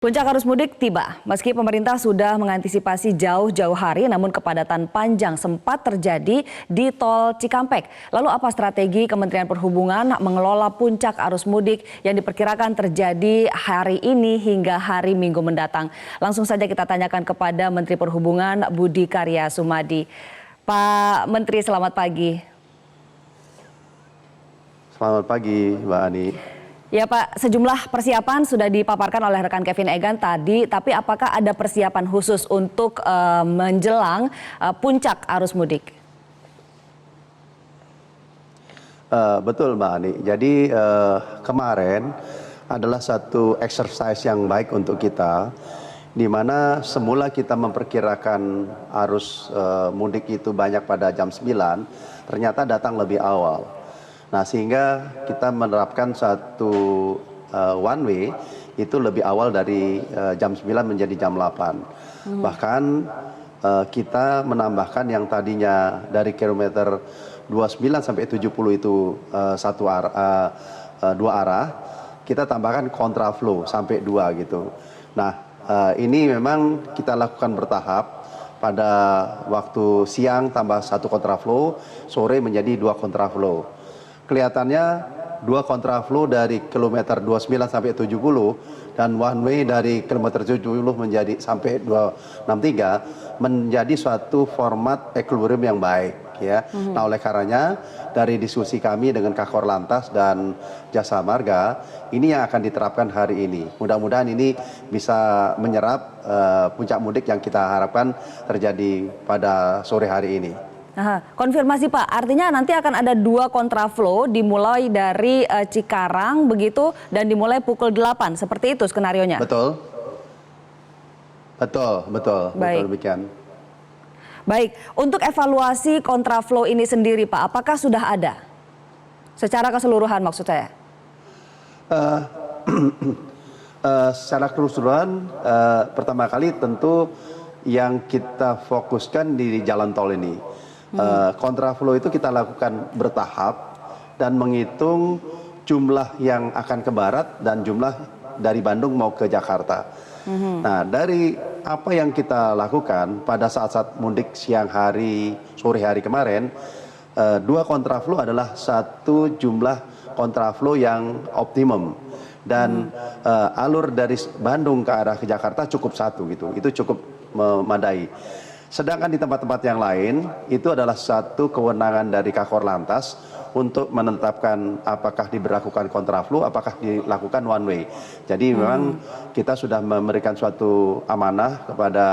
Puncak arus mudik tiba. Meski pemerintah sudah mengantisipasi jauh-jauh hari, namun kepadatan panjang sempat terjadi di Tol Cikampek. Lalu apa strategi Kementerian Perhubungan mengelola puncak arus mudik yang diperkirakan terjadi hari ini hingga hari Minggu mendatang? Langsung saja kita tanyakan kepada Menteri Perhubungan Budi Karya Sumadi. Pak Menteri, selamat pagi. Selamat pagi, Mbak Ani. Ya Pak, sejumlah persiapan sudah dipaparkan oleh rekan Kevin Egan tadi, tapi apakah ada persiapan khusus untuk menjelang puncak arus mudik? Betul Mbak Ani, jadi kemarin adalah satu exercise yang baik untuk kita, di mana semula kita memperkirakan arus mudik itu banyak pada jam 9, ternyata datang lebih awal. Nah, sehingga kita menerapkan satu one way itu lebih awal dari jam 9 menjadi jam 8. Bahkan kita menambahkan yang tadinya dari kilometer 29 sampai 70 itu dua arah, kita tambahkan kontraflow sampai 2 gitu. Nah, ini memang kita lakukan bertahap. Pada waktu siang tambah 1 kontraflow, sore menjadi 2 kontraflow. Kelihatannya 2 kontraflow dari kilometer 29 sampai 70 dan one way dari kilometer 70 menjadi sampai 263 menjadi suatu format equilibrium yang baik ya. Nah, oleh karenanya dari diskusi kami dengan Kakor Lantas dan Jasa Marga, ini yang akan diterapkan hari ini. Mudah-mudahan ini bisa menyerap puncak mudik yang kita harapkan terjadi pada sore hari ini. Konfirmasi Pak, artinya nanti akan ada 2 kontraflow dimulai dari Cikarang begitu dan dimulai pukul 8, seperti itu skenarionya? Betul. Betul demikian. Baik, untuk evaluasi kontraflow ini sendiri Pak, apakah sudah ada? Secara keseluruhan maksud saya. Secara keseluruhan, pertama kali tentu yang kita fokuskan di jalan tol ini. Kontraflow itu kita lakukan bertahap dan menghitung jumlah yang akan ke barat dan jumlah dari Bandung mau ke Jakarta. Nah, dari apa yang kita lakukan pada saat-saat mudik siang hari, sore hari kemarin, 2 kontraflow adalah satu jumlah kontraflow yang optimum. Dan alur dari Bandung ke arah ke Jakarta cukup 1 gitu, itu cukup memadai. Sedangkan di tempat-tempat yang lain itu adalah satu kewenangan dari Kakor Lantas untuk menetapkan apakah diberlakukan kontraflow, apakah dilakukan one way. Jadi memang kita sudah memberikan suatu amanah kepada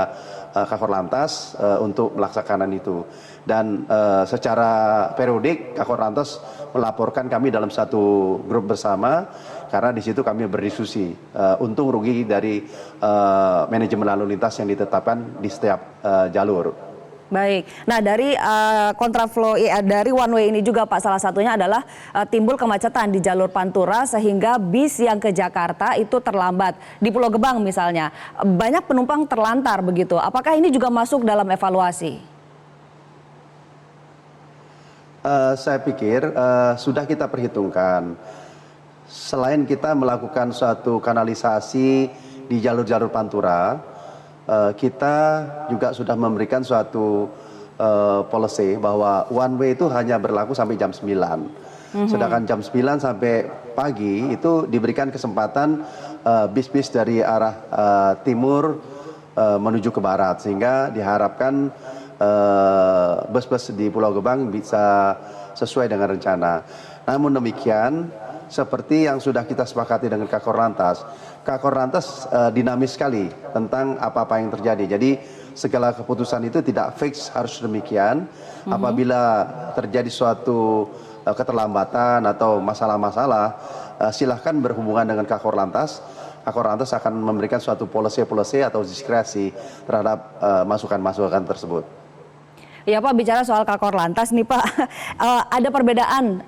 Kakor Lantas untuk melaksanakan itu. Dan secara periodik Kakor Lantas melaporkan kami dalam satu grup bersama, karena di situ kami berdiskusi untung rugi dari manajemen lalu lintas yang ditetapkan di setiap jalur. Baik, nah dari kontraflow dari one way ini juga Pak, salah satunya adalah timbul kemacetan di jalur Pantura sehingga bis yang ke Jakarta itu terlambat. Di Pulau Gebang misalnya, banyak penumpang terlantar begitu. Apakah ini juga masuk dalam evaluasi? Saya pikir sudah kita perhitungkan. Selain kita melakukan suatu kanalisasi di jalur-jalur Pantura, kita juga sudah memberikan suatu policy bahwa one way itu hanya berlaku sampai jam 9. Sedangkan jam 9 sampai pagi itu diberikan kesempatan bis-bis dari arah timur menuju ke barat, sehingga diharapkan bus-bus di Pulau Gebang bisa sesuai dengan rencana. Namun demikian, seperti yang sudah kita sepakati dengan Kakor Lantas dinamis sekali tentang apa-apa yang terjadi. Jadi segala keputusan itu tidak fix harus demikian. Apabila terjadi suatu keterlambatan atau masalah-masalah, silahkan berhubungan dengan Kakor Lantas. Kakor Lantas akan memberikan suatu policy atau diskresi terhadap masukan-masukan tersebut. Ya Pak, bicara soal Kakor Lantas nih Pak, ada perbedaan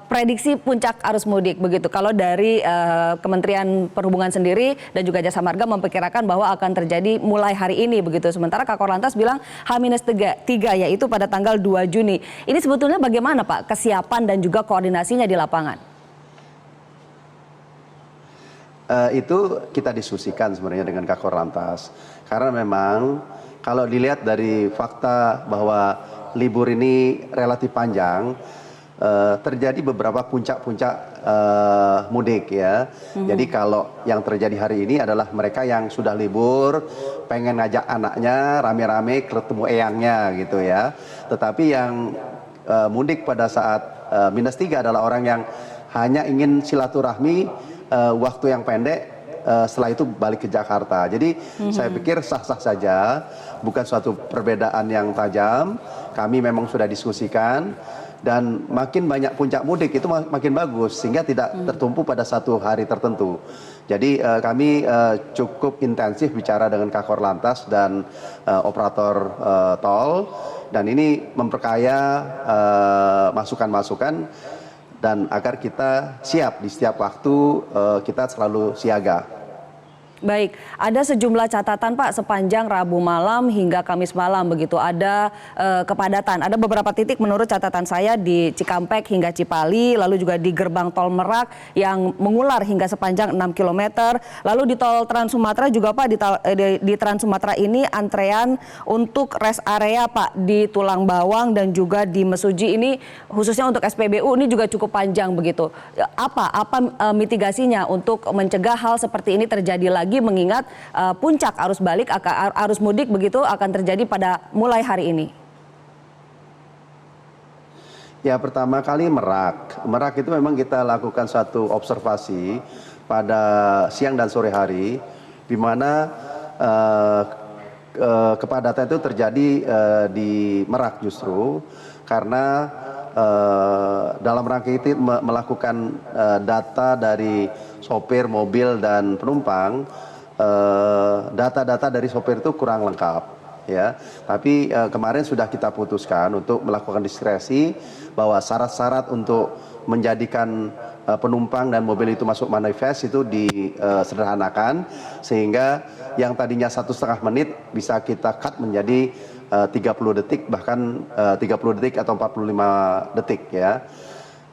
prediksi puncak arus mudik begitu. Kalau dari Kementerian Perhubungan sendiri dan juga Jasa Marga memperkirakan bahwa akan terjadi mulai hari ini begitu. Sementara Kakor Lantas bilang H-3 yaitu pada tanggal 2 Juni. Ini sebetulnya bagaimana Pak kesiapan dan juga koordinasinya di lapangan? Itu kita diskusikan sebenarnya dengan Kakor Lantas. Karena memang kalau dilihat dari fakta bahwa libur ini relatif panjang, terjadi beberapa puncak-puncak mudik ya. Jadi kalau yang terjadi hari ini adalah mereka yang sudah libur, pengen ngajak anaknya rame-rame ketemu eyangnya gitu ya. Tetapi yang mudik pada saat -3 adalah orang yang hanya ingin silaturahmi waktu yang pendek, setelah itu balik ke Jakarta. Jadi saya pikir sah-sah saja, bukan suatu perbedaan yang tajam. Kami memang sudah diskusikan, dan makin banyak puncak mudik itu makin bagus, sehingga tidak tertumpu pada satu hari tertentu. Jadi kami cukup intensif bicara dengan Kakor Lantas dan operator tol, dan ini memperkaya masukan-masukan, dan agar kita siap di setiap waktu, kita selalu siaga. Baik, ada sejumlah catatan Pak sepanjang Rabu malam hingga Kamis malam begitu, ada kepadatan. Ada beberapa titik menurut catatan saya di Cikampek hingga Cipali, lalu juga di gerbang tol Merak yang mengular hingga sepanjang 6 km. Lalu di tol Trans Sumatera juga Pak, di Trans Sumatera ini antrean untuk rest area Pak di Tulang Bawang dan juga di Mesuji ini, khususnya untuk SPBU ini juga cukup panjang begitu. Apa mitigasinya untuk mencegah hal seperti ini terjadi lagi, mengingat puncak arus balik, arus mudik begitu akan terjadi pada mulai hari ini? Ya, pertama kali Merak. Merak itu memang kita lakukan satu observasi pada siang dan sore hari, di mana kepadatan itu terjadi di Merak justru karena dalam rangka itu melakukan data dari sopir, mobil, dan penumpang. Data-data dari sopir itu kurang lengkap ya. Tapi kemarin sudah kita putuskan untuk melakukan diskresi bahwa syarat-syarat untuk menjadikan penumpang dan mobil itu masuk manifest itu disederhanakan, sehingga yang tadinya 1,5 menit bisa kita cut menjadi 30 detik, bahkan 30 detik atau 45 detik ya.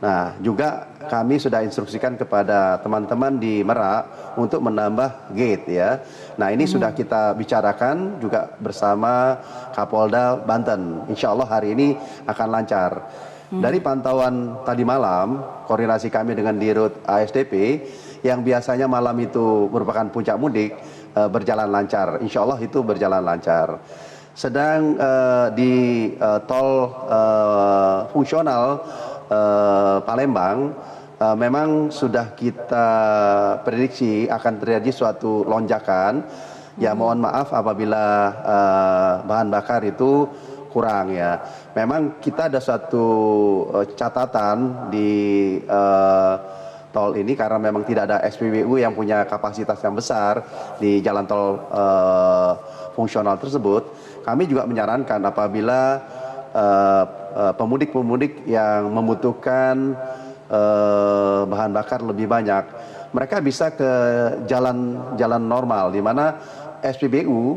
Nah, juga kami sudah instruksikan kepada teman-teman di Merak untuk menambah gate ya. Nah, ini sudah kita bicarakan juga bersama Kapolda Banten. Insya Allah hari ini akan lancar. Dari pantauan tadi malam, koordinasi kami dengan Dirut ASDP, yang biasanya malam itu merupakan puncak mudik, berjalan lancar. Insya Allah itu berjalan lancar. Sedang di tol fungsional Palembang, memang sudah kita prediksi akan terjadi suatu lonjakan. Ya, mohon maaf apabila bahan bakar itu kurang ya. Memang kita ada suatu catatan di tol ini, karena memang tidak ada SPBU yang punya kapasitas yang besar di jalan tol fungsional tersebut. Kami juga menyarankan apabila pemudik-pemudik yang membutuhkan bahan bakar lebih banyak, mereka bisa ke jalan normal, di mana SPBU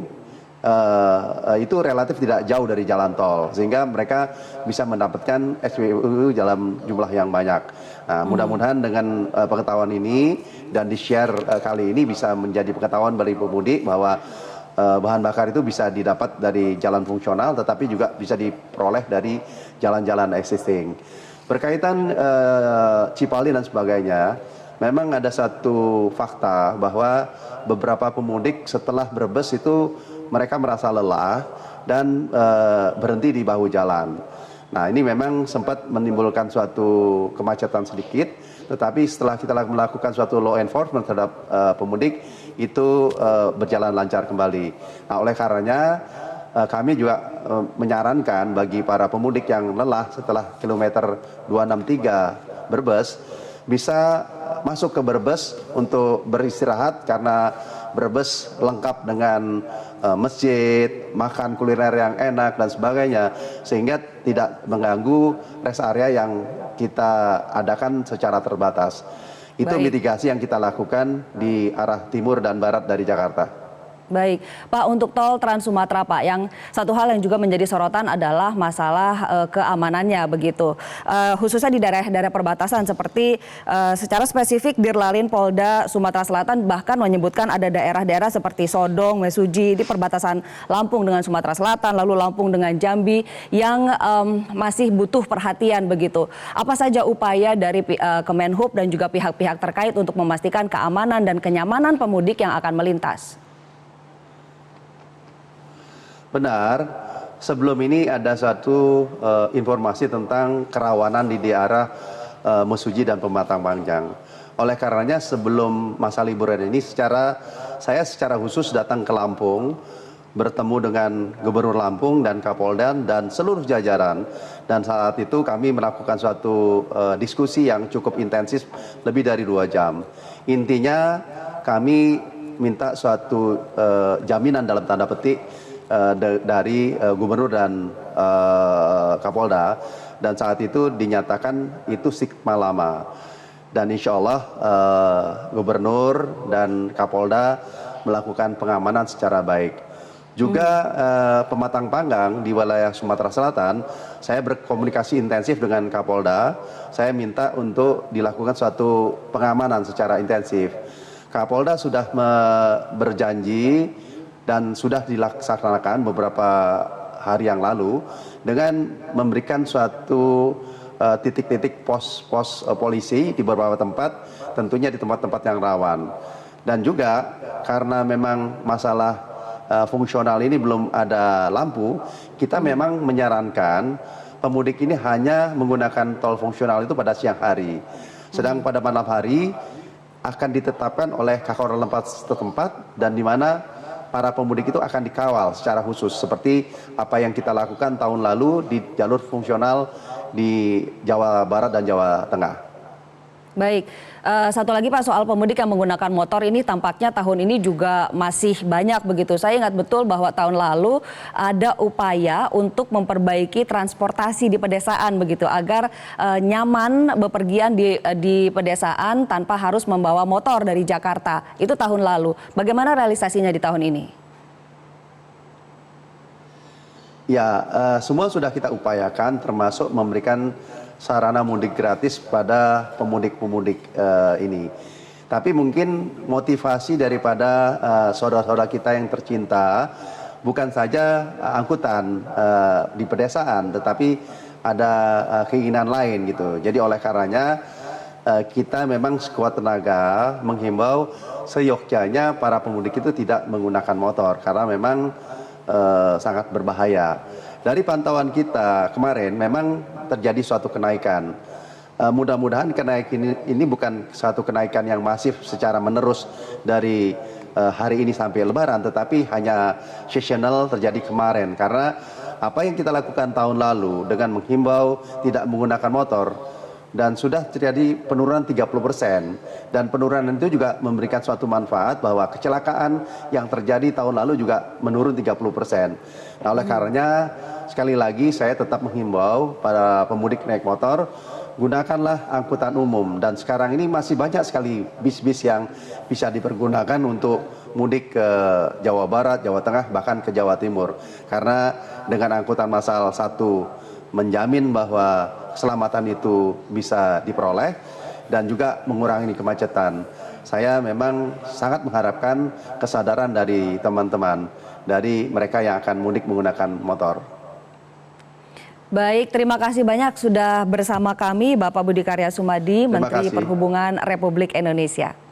itu relatif tidak jauh dari jalan tol, sehingga mereka bisa mendapatkan SPBU dalam jumlah yang banyak. Nah, mudah-mudahan dengan pengetahuan ini dan di-share kali ini bisa menjadi pengetahuan bagi pemudik bahwa bahan bakar itu bisa didapat dari jalan fungsional, tetapi juga bisa diperoleh dari jalan-jalan existing. Berkaitan Cipali dan sebagainya, memang ada satu fakta bahwa beberapa pemudik setelah Brebes itu mereka merasa lelah dan berhenti di bahu jalan. Nah, ini memang sempat menimbulkan suatu kemacetan sedikit, tetapi setelah kita melakukan suatu law enforcement terhadap pemudik, itu berjalan lancar kembali. Nah, oleh karenanya kami juga menyarankan bagi para pemudik yang lelah setelah kilometer 263 Brebes, bisa masuk ke Brebes untuk beristirahat, karena Brebes lengkap dengan masjid, makan kuliner yang enak dan sebagainya, sehingga tidak mengganggu rest area yang kita adakan secara terbatas. Itu mitigasi yang kita lakukan di arah timur dan barat dari Jakarta. Baik, Pak, untuk tol Trans Sumatera, Pak, yang satu hal yang juga menjadi sorotan adalah masalah keamanannya begitu, khususnya di daerah-daerah perbatasan seperti secara spesifik Dirlalin Polda Sumatera Selatan bahkan menyebutkan ada daerah-daerah seperti Sodong, Mesuji di perbatasan Lampung dengan Sumatera Selatan, lalu Lampung dengan Jambi yang masih butuh perhatian begitu. Apa saja upaya dari Kemenhub dan juga pihak-pihak terkait untuk memastikan keamanan dan kenyamanan pemudik yang akan melintas? Benar, sebelum ini ada satu informasi tentang kerawanan di daerah Mesuji dan Pematang Panjang. Oleh karenanya sebelum masa liburan ini saya secara khusus datang ke Lampung, bertemu dengan Gubernur Lampung dan Kapolda dan seluruh jajaran. Dan saat itu kami melakukan suatu diskusi yang cukup intensif lebih dari 2 jam. Intinya kami minta suatu jaminan dalam tanda petik dari Gubernur dan Kapolda, dan saat itu dinyatakan itu stigma lama, dan insya Allah Gubernur dan Kapolda melakukan pengamanan secara baik. Juga Pematang Panggang di wilayah Sumatera Selatan, saya berkomunikasi intensif dengan Kapolda. Saya minta untuk dilakukan suatu pengamanan secara intensif. Kapolda sudah berjanji dan sudah dilaksanakan beberapa hari yang lalu dengan memberikan suatu titik-titik pos-pos polisi di beberapa tempat, tentunya di tempat-tempat yang rawan. Dan juga karena memang masalah fungsional ini belum ada lampu, kita memang menyarankan pemudik ini hanya menggunakan tol fungsional itu pada siang hari. Sedang pada malam hari akan ditetapkan oleh Kakor Lantas setempat, dan di mana para pemudik itu akan dikawal secara khusus seperti apa yang kita lakukan tahun lalu di jalur fungsional di Jawa Barat dan Jawa Tengah. Baik, satu lagi Pak, soal pemudik yang menggunakan motor ini tampaknya tahun ini juga masih banyak begitu. Saya ingat betul bahwa tahun lalu ada upaya untuk memperbaiki transportasi di pedesaan begitu agar nyaman bepergian di pedesaan tanpa harus membawa motor dari Jakarta. Itu tahun lalu. Bagaimana realisasinya di tahun ini? Ya, semua sudah kita upayakan, termasuk memberikan sarana mudik gratis pada pemudik-pemudik ini. Tapi mungkin motivasi daripada saudara-saudara kita yang tercinta bukan saja angkutan di pedesaan, tetapi ada keinginan lain gitu. Jadi oleh karenanya kita memang sekuat tenaga menghimbau seyogyanya para pemudik itu tidak menggunakan motor karena memang sangat berbahaya. Dari pantauan kita kemarin memang terjadi suatu kenaikan. Mudah-mudahan kenaikan ini bukan suatu kenaikan yang masif secara menerus dari hari ini sampai Lebaran, tetapi hanya seasonal terjadi kemarin. Karena apa yang kita lakukan tahun lalu dengan menghimbau tidak menggunakan motor, dan sudah terjadi penurunan 30%, dan penurunan itu juga memberikan suatu manfaat bahwa kecelakaan yang terjadi tahun lalu juga menurun 30%. Nah, oleh karenanya sekali lagi saya tetap menghimbau para pemudik naik motor, gunakanlah angkutan umum, dan sekarang ini masih banyak sekali bis-bis yang bisa dipergunakan untuk mudik ke Jawa Barat, Jawa Tengah, bahkan ke Jawa Timur. Karena dengan angkutan massal, satu, menjamin bahwa keselamatan itu bisa diperoleh dan juga mengurangi kemacetan. Saya memang sangat mengharapkan kesadaran dari teman-teman, dari mereka yang akan mudik menggunakan motor. Baik, terima kasih banyak sudah bersama kami Bapak Budi Karya Sumadi, Menteri Perhubungan Republik Indonesia.